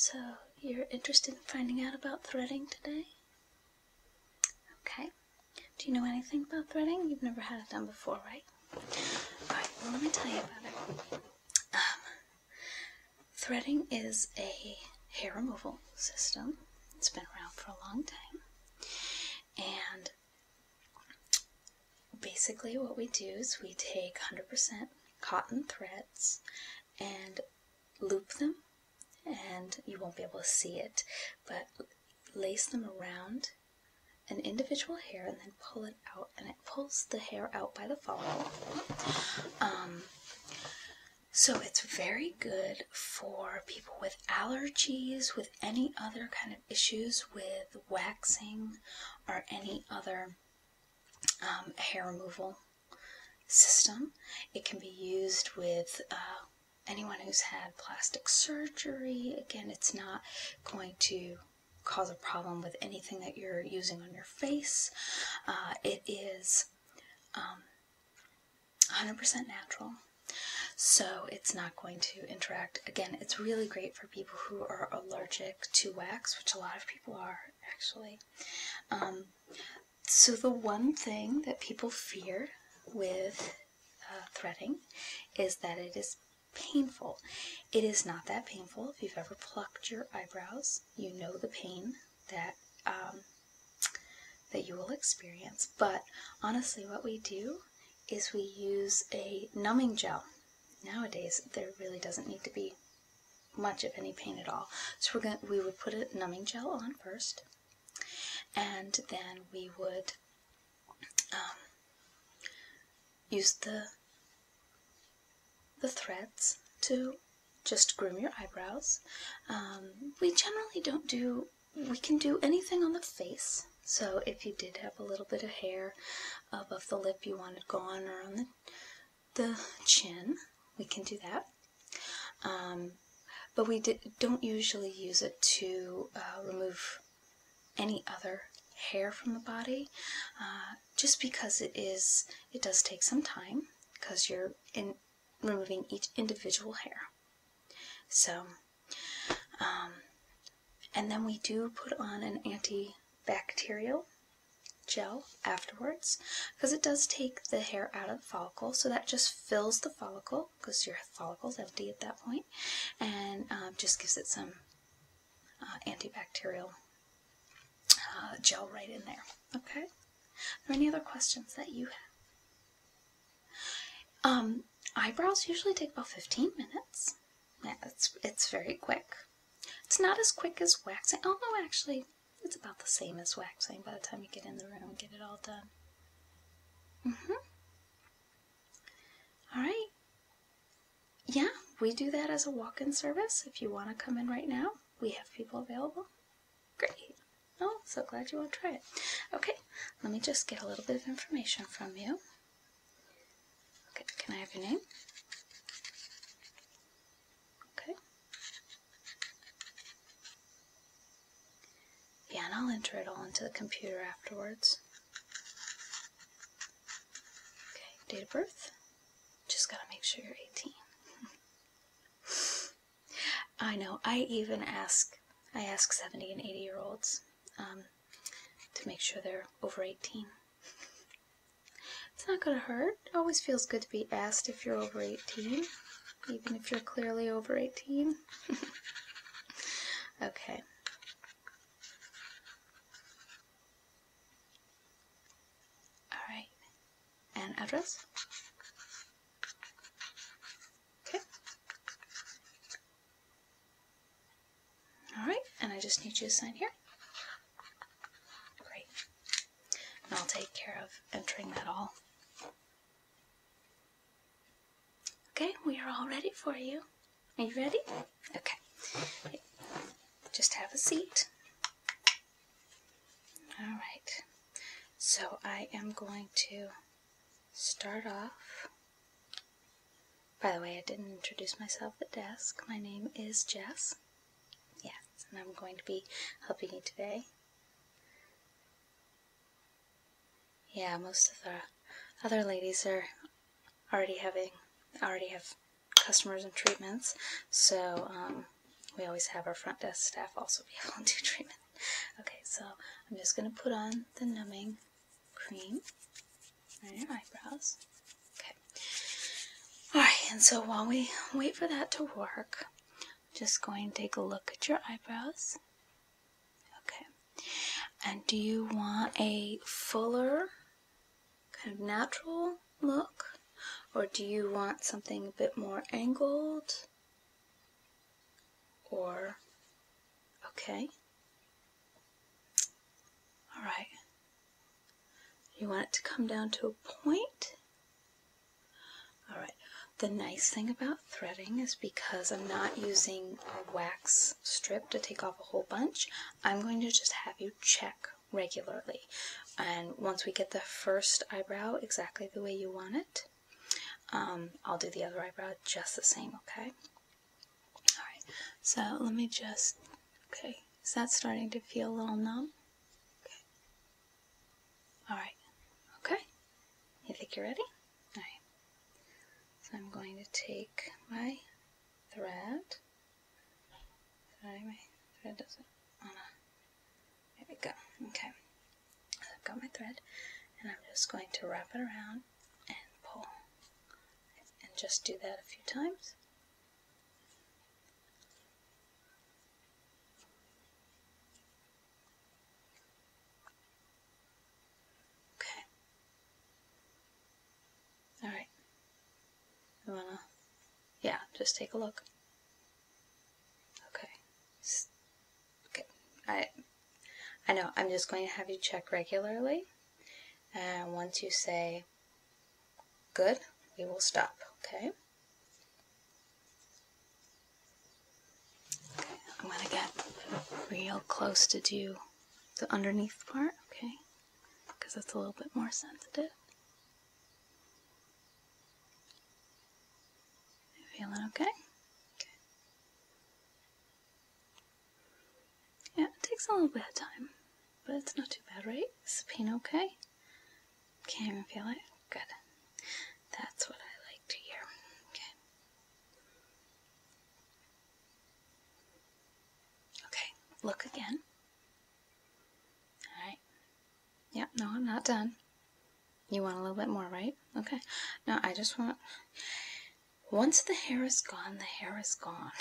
So, you're interested in finding out about threading today? Okay. Do you know anything about threading? You've never had it done before, right? Alright, well, let me tell you about it. Threading is a hair removal system. It's been around for a long time. And basically what we do is we take 100% cotton threads and loop them, and you won't be able to see it, but lace them around an individual hair and then pull it out, and it pulls the hair out by the follicle. So it's very good for people with allergies, with any other kind of issues with waxing or any other hair removal system. It can be used with anyone who's had plastic surgery. Again, it's not going to cause a problem with anything that you're using on your face. It is 100% natural, so it's not going to interact. Again, it's really great for people who are allergic to wax, which a lot of people are, actually. So the one thing that people fear with threading is that it is painful. It is not that painful. If you've ever plucked your eyebrows, you know the pain that that you will experience. But honestly, what we do is we use a numbing gel. Nowadays, there really doesn't need to be much of any pain at all. So we would put a numbing gel on first, and then we would use the threads to just groom your eyebrows. We generally don't do, we can do anything on the face. So if you did have a little bit of hair above the lip you wanted gone, or on the chin, we can do that. But we don't usually use it to remove any other hair from the body, just because it does take some time, because you're removing each individual hair. So, and then we do put on an antibacterial gel afterwards, because it does take the hair out of the follicle, so that just fills the follicle, because your follicle's empty at that point, and just gives it some antibacterial gel right in there. Okay? Are there any other questions that you have? Eyebrows usually take about 15 minutes. Yeah, it's very quick. It's not as quick as waxing. Oh no, actually, it's about the same as waxing by the time you get in the room and get it all done. Alright. Yeah, we do that as a walk-in service. If you want to come in right now, we have people available. Great. Oh, so glad you want to try it. Okay, let me just get a little bit of information from you. Okay, can I have your name? Okay. Yeah, and I'll enter it all into the computer afterwards. Okay, date of birth. Just gotta make sure you're 18. I know, I ask 70 and 80-year-olds to make sure they're over 18. It's not gonna hurt. It always feels good to be asked if you're over 18, even if you're clearly over 18. Okay. Alright. And address? Okay. Alright, and I just need you to sign here. Great. And I'll take care of entering that all. Okay, we are all ready for you. Are you ready? Okay. Just have a seat. Alright. So I am going to start off. By the way, I didn't introduce myself at desk. My name is Jess. Yes, and I'm going to be helping you today. Yeah, most of the other ladies are already have customers and treatments, so we always have our front desk staff also be able to do treatment. Okay, so I'm just going to put on the numbing cream on your eyebrows. Okay. Alright, and so while we wait for that to work, I'm just going to take a look at your eyebrows. Okay. And do you want a fuller, kind of natural look? Or do you want something a bit more angled? Or, okay. Alright. You want it to come down to a point? Alright. The nice thing about threading is because I'm not using a wax strip to take off a whole bunch, I'm going to just have you check regularly. And once we get the first eyebrow exactly the way you want it, I'll do the other eyebrow just the same, okay? Alright, so let me just, okay, is that starting to feel a little numb? Okay. Alright, okay. You think you're ready? Alright. So I'm going to take my thread. Sorry, my thread doesn't wanna, there we go, okay. So I've got my thread, and I'm just going to wrap it around and pull. And just do that a few times. Okay. Alright. You wanna, yeah, just take a look. Okay. Okay. I know, I'm just going to have you check regularly. And once you say good, we will stop, okay? Okay, I'm going to get real close to do the underneath part, okay? Because it's a little bit more sensitive. You feeling okay? Okay. Yeah, it takes a little bit of time, but it's not too bad, right? Is the pain okay? Can't even feel it? Good. That's what I like to hear. Okay. Okay, look again. Alright. Yeah, no, I'm not done. You want a little bit more, right? Okay. Now, I just want... Once the hair is gone, the hair is gone.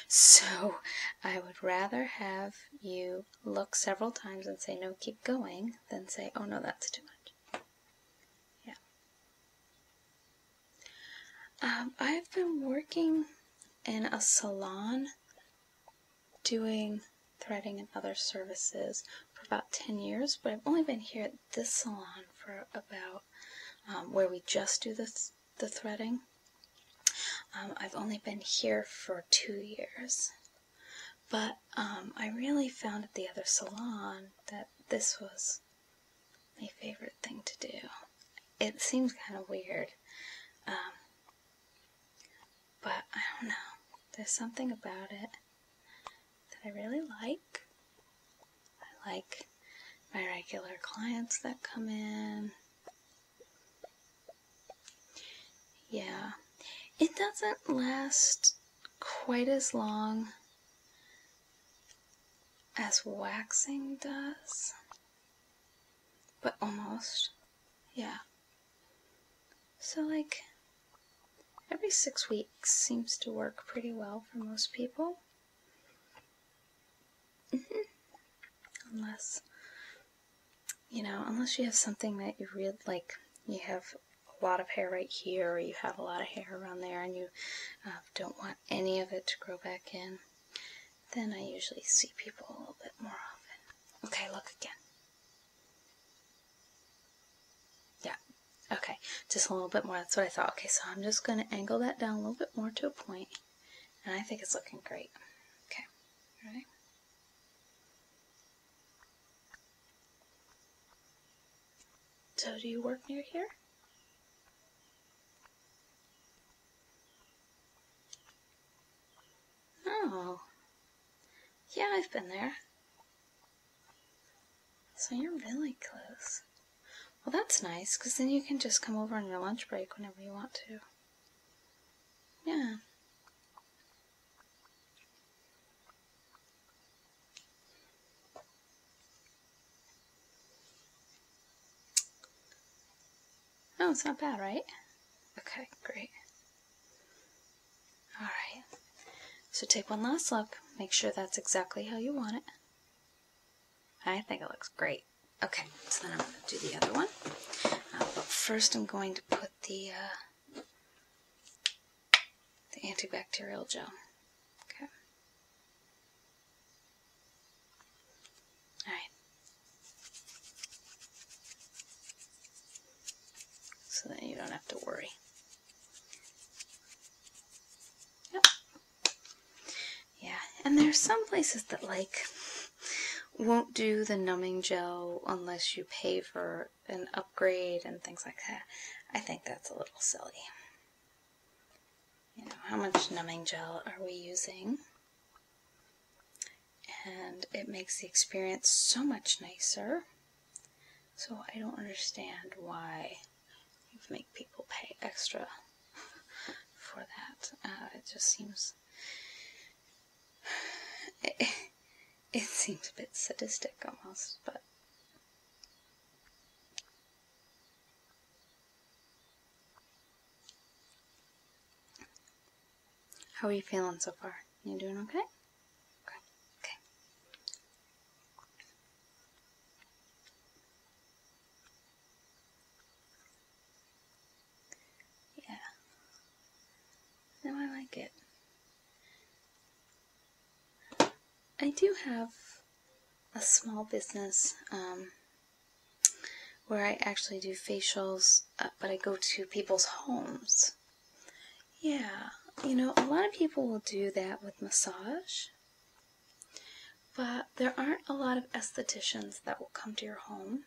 So, I would rather have you look several times and say, no, keep going, than say, oh, no, that's too much. Yeah. I've been working in a salon doing threading and other services for about 10 years, but I've only been here at this salon for about, where we just do the threading. I've only been here for 2 years, but I really found at the other salon that this was my favorite thing to do. It seems kind of weird, but I don't know. There's something about it that I really like. I like my regular clients that come in. Yeah, it doesn't last quite as long as waxing does, but almost, yeah. So like every 6 weeks seems to work pretty well for most people. Unless, you know, unless you have something that you really like, you have a lot of hair right here, or you have a lot of hair around there, and you don't want any of it to grow back in, then I usually see people a little bit more often. Okay, look again. Yeah, okay, just a little bit more, that's what I thought. Okay, so I'm just going to angle that down a little bit more to a point, and I think it's looking great. Okay, all right. So do you work near here? Oh, yeah, I've been there. So you're really close. Well, that's nice, because then you can just come over on your lunch break whenever you want to. Yeah. Oh, it's not bad, right? Okay, great. Alright, so take one last look. Make sure that's exactly how you want it. I think it looks great. Okay, so then I'm going to do the other one. But first I'm going to put the antibacterial gel. Okay. Alright. So then you don't have to worry. Yep. Yeah, and there's some places that won't do the numbing gel unless you pay for an upgrade and things like that. I think that's a little silly. You know, how much numbing gel are we using? And it makes the experience so much nicer. So I don't understand why you make people pay extra for that. It just seems... It seems a bit sadistic almost, but... How are you feeling so far? You doing okay? Okay. Yeah. No, I like it. I do have a small business where I actually do facials, but I go to people's homes. Yeah, you know, a lot of people will do that with massage, but there aren't a lot of estheticians that will come to your home.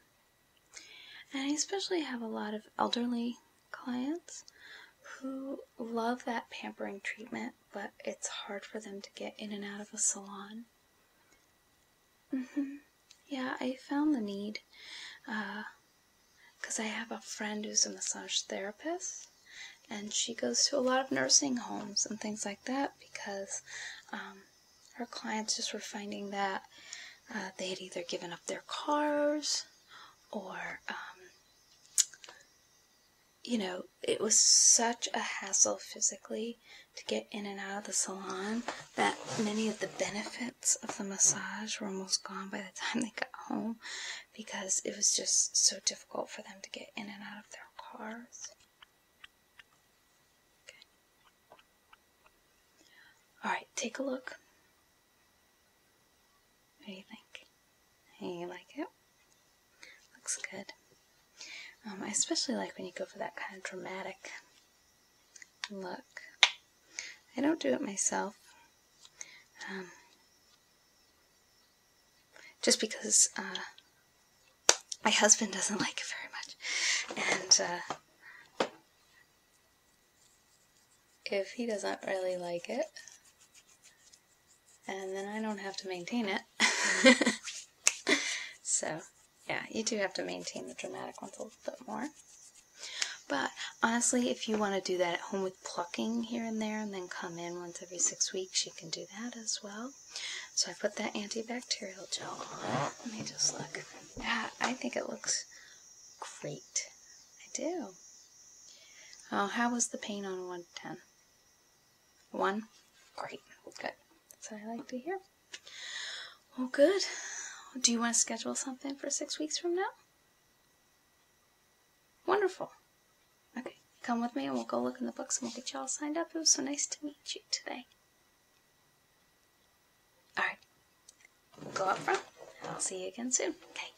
And I especially have a lot of elderly clients who love that pampering treatment, but it's hard for them to get in and out of a salon. Yeah, I found the need, because I have a friend who's a massage therapist, and she goes to a lot of nursing homes and things like that because her clients just were finding that they had either given up their cars or, you know, it was such a hassle physically to get in and out of the salon that many of the benefits of the massage were almost gone by the time they got home because it was just so difficult for them to get in and out of their cars. Okay. Alright, take a look. What do you think? You like it? Looks good. I especially like when you go for that kind of dramatic look. I don't do it myself. Just because my husband doesn't like it very much. And if he doesn't really like it, and then I don't have to maintain it. So, yeah, you do have to maintain the dramatic ones a little bit more. But honestly, if you want to do that at home with plucking here and there and then come in once every 6 weeks, you can do that as well. So I put that antibacterial gel on. Let me just look. Yeah, I think it looks great. I do. Oh, how was the pain on 1 to 10? 1? Great. Good. That's what I like to hear. Well, good. Do you want to schedule something for 6 weeks from now? Wonderful. Okay, come with me and we'll go look in the books and we'll get you all signed up. It was so nice to meet you today. Alright, we'll go up front and I'll see you again soon. Okay.